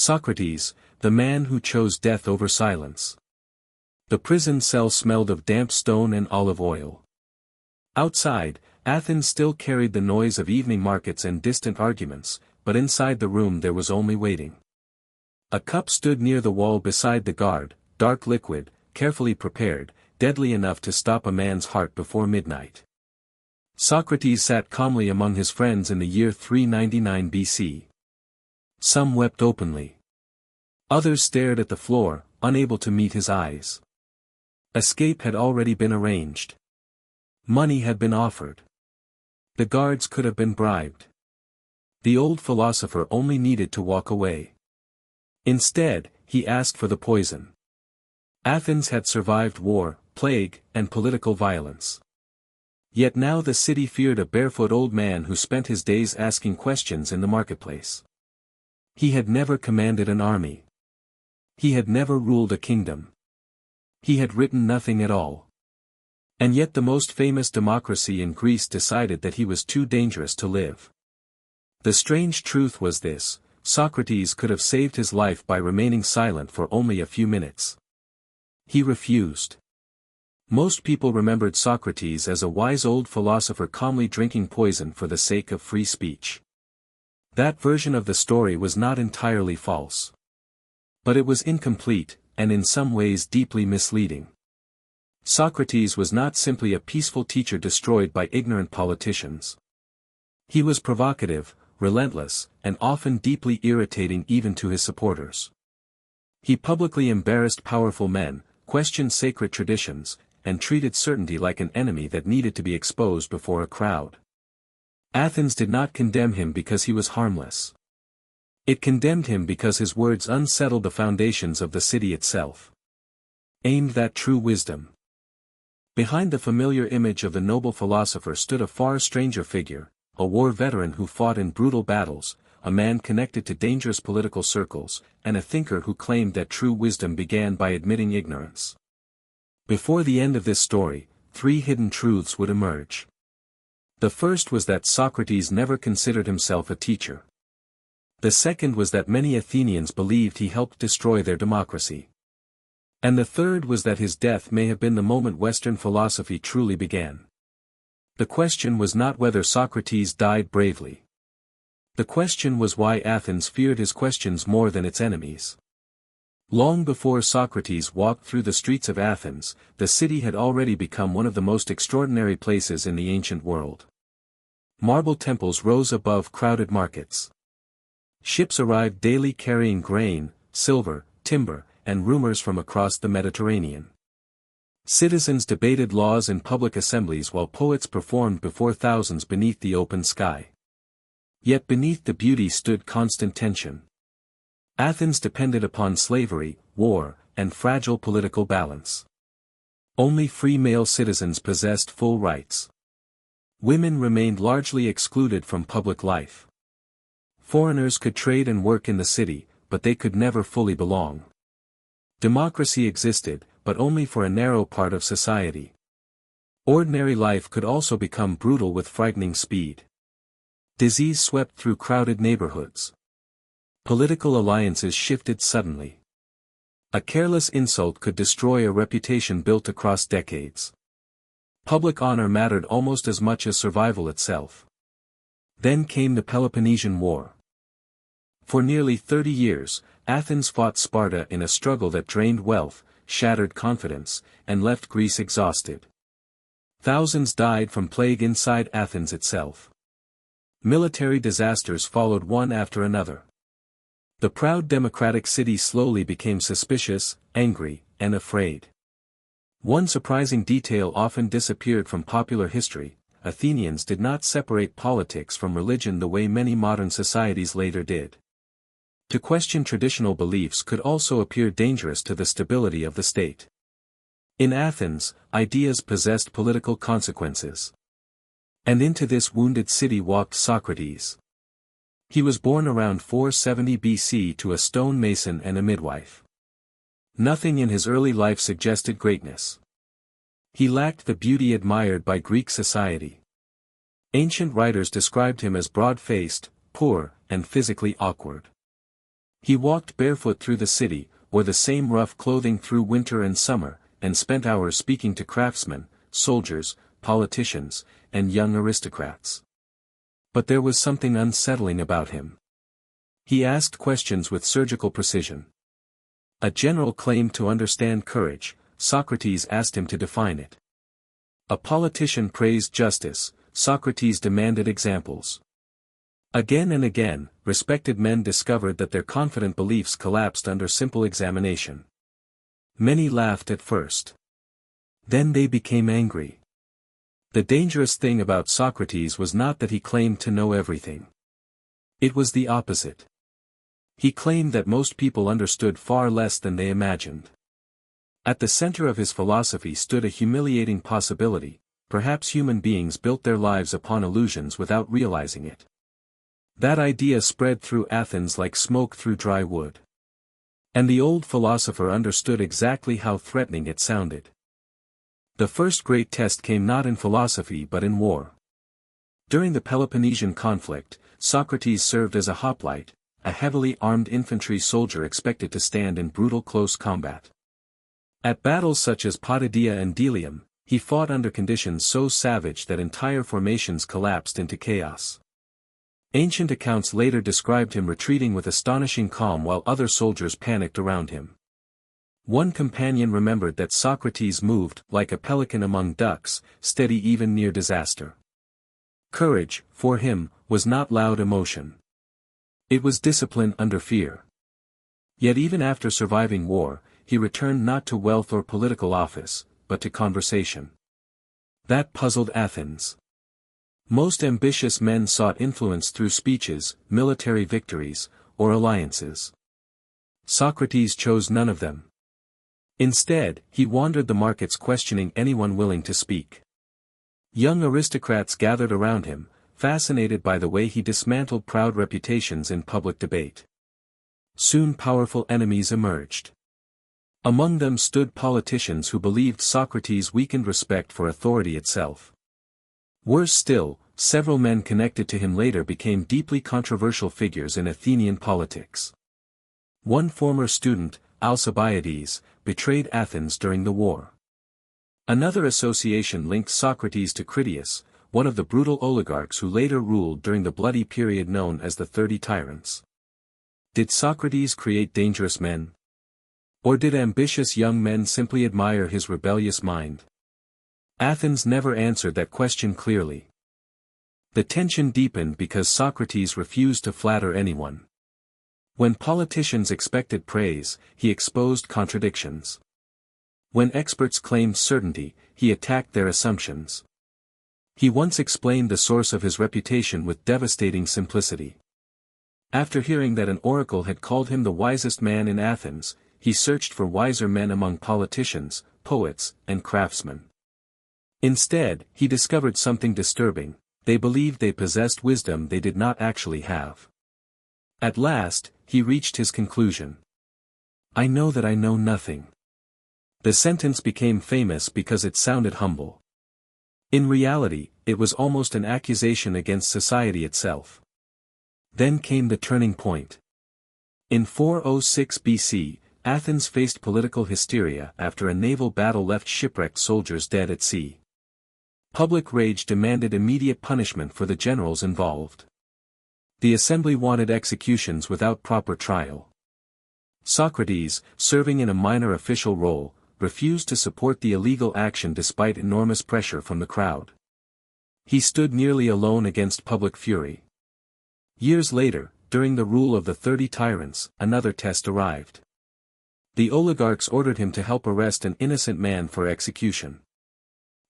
Socrates, the man who chose death over silence. The prison cell smelled of damp stone and olive oil. Outside, Athens still carried the noise of evening markets and distant arguments, but inside the room there was only waiting. A cup stood near the wall beside the guard, dark liquid, carefully prepared, deadly enough to stop a man's heart before midnight. Socrates sat calmly among his friends in the year 399 BC. Some wept openly. Others stared at the floor, unable to meet his eyes. Escape had already been arranged. Money had been offered. The guards could have been bribed. The old philosopher only needed to walk away. Instead, he asked for the poison. Athens had survived war, plague, and political violence. Yet now the city feared a barefoot old man who spent his days asking questions in the marketplace. He had never commanded an army. He had never ruled a kingdom. He had written nothing at all. And yet the most famous democracy in Greece decided that he was too dangerous to live. The strange truth was this: Socrates could have saved his life by remaining silent for only a few minutes. He refused. Most people remembered Socrates as a wise old philosopher calmly drinking poison for the sake of free speech. That version of the story was not entirely false. But it was incomplete, and in some ways deeply misleading. Socrates was not simply a peaceful teacher destroyed by ignorant politicians. He was provocative, relentless, and often deeply irritating even to his supporters. He publicly embarrassed powerful men, questioned sacred traditions, and treated certainty like an enemy that needed to be exposed before a crowd. Athens did not condemn him because he was harmless. It condemned him because his words unsettled the foundations of the city itself. Aimed at true wisdom. Behind the familiar image of the noble philosopher stood a far stranger figure, a war veteran who fought in brutal battles, a man connected to dangerous political circles, and a thinker who claimed that true wisdom began by admitting ignorance. Before the end of this story, 3 hidden truths would emerge. The first was that Socrates never considered himself a teacher. The second was that many Athenians believed he helped destroy their democracy. And the third was that his death may have been the moment Western philosophy truly began. The question was not whether Socrates died bravely. The question was why Athens feared his questions more than its enemies. Long before Socrates walked through the streets of Athens, the city had already become one of the most extraordinary places in the ancient world. Marble temples rose above crowded markets. Ships arrived daily carrying grain, silver, timber, and rumors from across the Mediterranean. Citizens debated laws in public assemblies while poets performed before thousands beneath the open sky. Yet beneath the beauty stood constant tension. Athens depended upon slavery, war, and fragile political balance. Only free male citizens possessed full rights. Women remained largely excluded from public life. Foreigners could trade and work in the city, but they could never fully belong. Democracy existed, but only for a narrow part of society. Ordinary life could also become brutal with frightening speed. Disease swept through crowded neighborhoods. Political alliances shifted suddenly. A careless insult could destroy a reputation built across decades. Public honor mattered almost as much as survival itself. Then came the Peloponnesian War. For nearly 30 years, Athens fought Sparta in a struggle that drained wealth, shattered confidence, and left Greece exhausted. Thousands died from plague inside Athens itself. Military disasters followed one after another. The proud democratic city slowly became suspicious, angry, and afraid. One surprising detail often disappeared from popular history: Athenians did not separate politics from religion the way many modern societies later did. To question traditional beliefs could also appear dangerous to the stability of the state. In Athens, ideas possessed political consequences. And into this wounded city walked Socrates. He was born around 470 BC to a stone mason and a midwife. Nothing in his early life suggested greatness. He lacked the beauty admired by Greek society. Ancient writers described him as broad-faced, poor, and physically awkward. He walked barefoot through the city, wore the same rough clothing through winter and summer, and spent hours speaking to craftsmen, soldiers, politicians, and young aristocrats. But there was something unsettling about him. He asked questions with surgical precision. A general claimed to understand courage. Socrates asked him to define it. A politician praised justice. Socrates demanded examples. Again and again, respected men discovered that their confident beliefs collapsed under simple examination. Many laughed at first. Then they became angry. The dangerous thing about Socrates was not that he claimed to know everything. It was the opposite. He claimed that most people understood far less than they imagined. At the center of his philosophy stood a humiliating possibility: perhaps human beings built their lives upon illusions without realizing it. That idea spread through Athens like smoke through dry wood. And the old philosopher understood exactly how threatening it sounded. The first great test came not in philosophy but in war. During the Peloponnesian conflict, Socrates served as a hoplite, a heavily armed infantry soldier expected to stand in brutal close combat. At battles such as Potidaea and Delium, he fought under conditions so savage that entire formations collapsed into chaos. Ancient accounts later described him retreating with astonishing calm while other soldiers panicked around him. One companion remembered that Socrates moved like a pelican among ducks, steady even near disaster. Courage, for him, was not loud emotion. It was discipline under fear. Yet even after surviving war, he returned not to wealth or political office, but to conversation. That puzzled Athens. Most ambitious men sought influence through speeches, military victories, or alliances. Socrates chose none of them. Instead, he wandered the markets questioning anyone willing to speak. Young aristocrats gathered around him, fascinated by the way he dismantled proud reputations in public debate. Soon powerful enemies emerged. Among them stood politicians who believed Socrates weakened respect for authority itself. Worse still, several men connected to him later became deeply controversial figures in Athenian politics. One former student, Alcibiades, betrayed Athens during the war. Another association linked Socrates to Critias, one of the brutal oligarchs who later ruled during the bloody period known as the 30 Tyrants. Did Socrates create dangerous men? Or did ambitious young men simply admire his rebellious mind? Athens never answered that question clearly. The tension deepened because Socrates refused to flatter anyone. When politicians expected praise, he exposed contradictions. When experts claimed certainty, he attacked their assumptions. He once explained the source of his reputation with devastating simplicity. After hearing that an oracle had called him the wisest man in Athens, he searched for wiser men among politicians, poets, and craftsmen. Instead, he discovered something disturbing: they believed they possessed wisdom they did not actually have. At last, he reached his conclusion. "I know that I know nothing." The sentence became famous because it sounded humble. In reality, it was almost an accusation against society itself. Then came the turning point. In 406 BC, Athens faced political hysteria after a naval battle left shipwrecked soldiers dead at sea. Public rage demanded immediate punishment for the generals involved. The assembly wanted executions without proper trial. Socrates, serving in a minor official role, refused to support the illegal action despite enormous pressure from the crowd. He stood nearly alone against public fury. Years later, during the rule of the 30 Tyrants, another test arrived. The oligarchs ordered him to help arrest an innocent man for execution.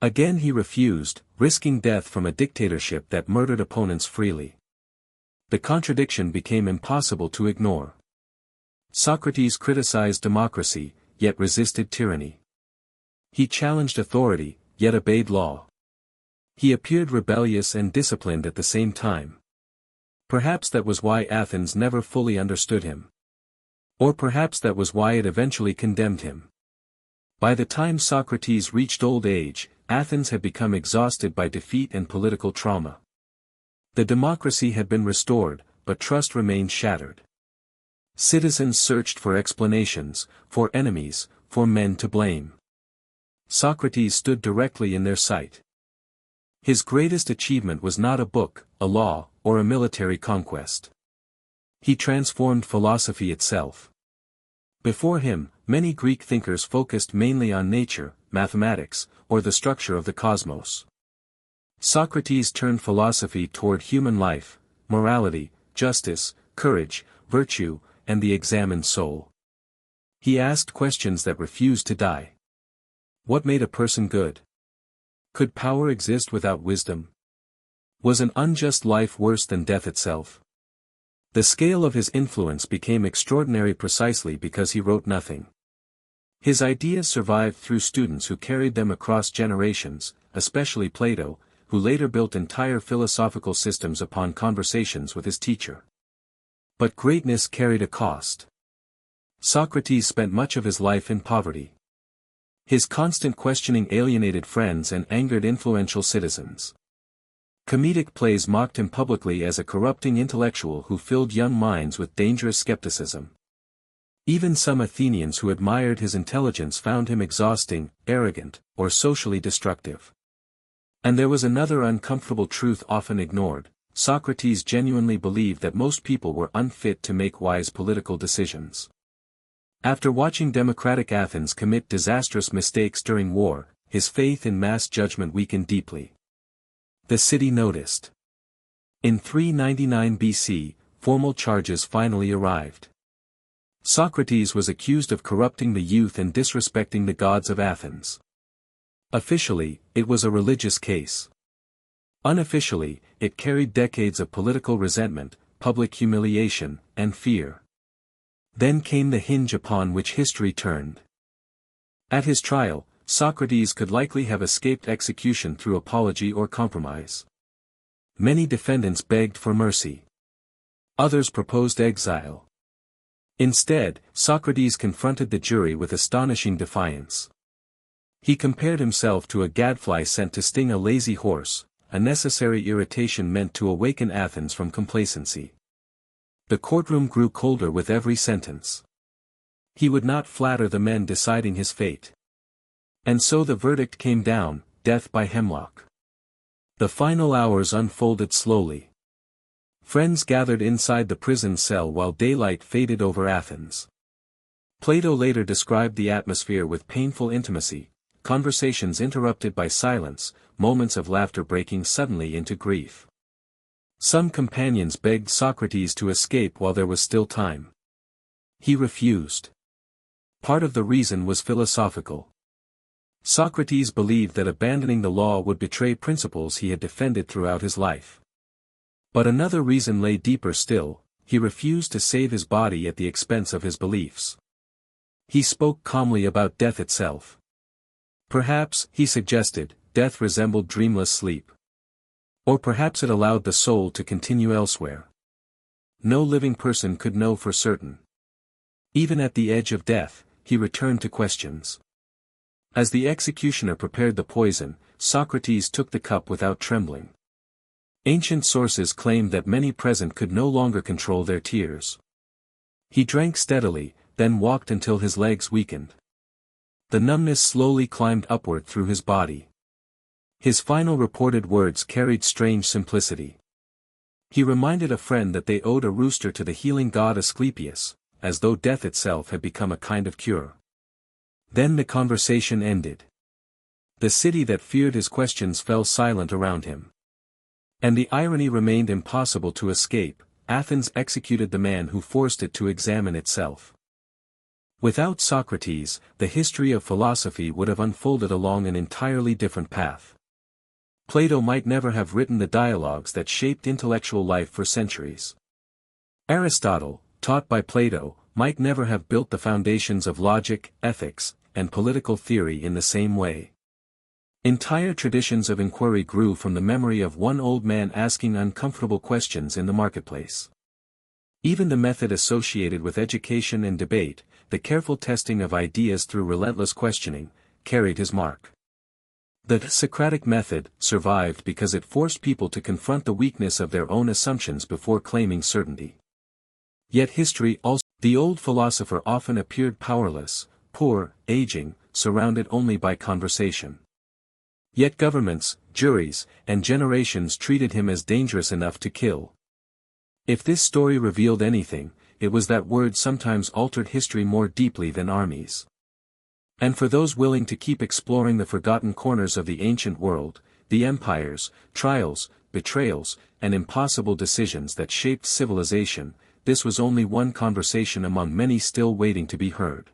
Again he refused, risking death from a dictatorship that murdered opponents freely. The contradiction became impossible to ignore. Socrates criticized democracy, yet resisted tyranny. He challenged authority, yet obeyed law. He appeared rebellious and disciplined at the same time. Perhaps that was why Athens never fully understood him. Or perhaps that was why it eventually condemned him. By the time Socrates reached old age, Athens had become exhausted by defeat and political trauma. The democracy had been restored, but trust remained shattered. Citizens searched for explanations, for enemies, for men to blame. Socrates stood directly in their sight. His greatest achievement was not a book, a law, or a military conquest. He transformed philosophy itself. Before him, many Greek thinkers focused mainly on nature, mathematics, or the structure of the cosmos. Socrates turned philosophy toward human life, morality, justice, courage, virtue, and the examined soul. He asked questions that refused to die. What made a person good? Could power exist without wisdom? Was an unjust life worse than death itself? The scale of his influence became extraordinary precisely because he wrote nothing. His ideas survived through students who carried them across generations, especially Plato, who later built entire philosophical systems upon conversations with his teacher. But greatness carried a cost. Socrates spent much of his life in poverty. His constant questioning alienated friends and angered influential citizens. Comedic plays mocked him publicly as a corrupting intellectual who filled young minds with dangerous skepticism. Even some Athenians who admired his intelligence found him exhausting, arrogant, or socially destructive. And there was another uncomfortable truth often ignored: Socrates genuinely believed that most people were unfit to make wise political decisions. After watching democratic Athens commit disastrous mistakes during war, his faith in mass judgment weakened deeply. The city noticed. In 399 BC, formal charges finally arrived. Socrates was accused of corrupting the youth and disrespecting the gods of Athens. Officially, it was a religious case. Unofficially, it carried decades of political resentment, public humiliation, and fear. Then came the hinge upon which history turned. At his trial, Socrates could likely have escaped execution through apology or compromise. Many defendants begged for mercy. Others proposed exile. Instead, Socrates confronted the jury with astonishing defiance. He compared himself to a gadfly sent to sting a lazy horse, a necessary irritation meant to awaken Athens from complacency. The courtroom grew colder with every sentence. He would not flatter the men deciding his fate. And so the verdict came down: death by hemlock. The final hours unfolded slowly. Friends gathered inside the prison cell while daylight faded over Athens. Plato later described the atmosphere with painful intimacy: conversations interrupted by silence, moments of laughter breaking suddenly into grief. Some companions begged Socrates to escape while there was still time. He refused. Part of the reason was philosophical. Socrates believed that abandoning the law would betray principles he had defended throughout his life. But another reason lay deeper still: he refused to save his body at the expense of his beliefs. He spoke calmly about death itself. Perhaps, he suggested, death resembled dreamless sleep. Or perhaps it allowed the soul to continue elsewhere. No living person could know for certain. Even at the edge of death, he returned to questions. As the executioner prepared the poison, Socrates took the cup without trembling. Ancient sources claimed that many present could no longer control their tears. He drank steadily, then walked until his legs weakened. The numbness slowly climbed upward through his body. His final reported words carried strange simplicity. He reminded a friend that they owed a rooster to the healing god Asclepius, as though death itself had become a kind of cure. Then the conversation ended. The city that feared his questions fell silent around him. And the irony remained impossible to escape: Athens executed the man who forced it to examine itself. Without Socrates, the history of philosophy would have unfolded along an entirely different path. Plato might never have written the dialogues that shaped intellectual life for centuries. Aristotle, taught by Plato, might never have built the foundations of logic, ethics, and political theory in the same way. Entire traditions of inquiry grew from the memory of one old man asking uncomfortable questions in the marketplace. Even the method associated with education and debate, the careful testing of ideas through relentless questioning, carried his mark. The Socratic method survived because it forced people to confront the weakness of their own assumptions before claiming certainty. Yet history also The old philosopher often appeared powerless, poor, aging, surrounded only by conversation. Yet governments, juries, and generations treated him as dangerous enough to kill. If this story revealed anything, it was that words sometimes altered history more deeply than armies. And for those willing to keep exploring the forgotten corners of the ancient world, the empires, trials, betrayals, and impossible decisions that shaped civilization, this was only one conversation among many still waiting to be heard.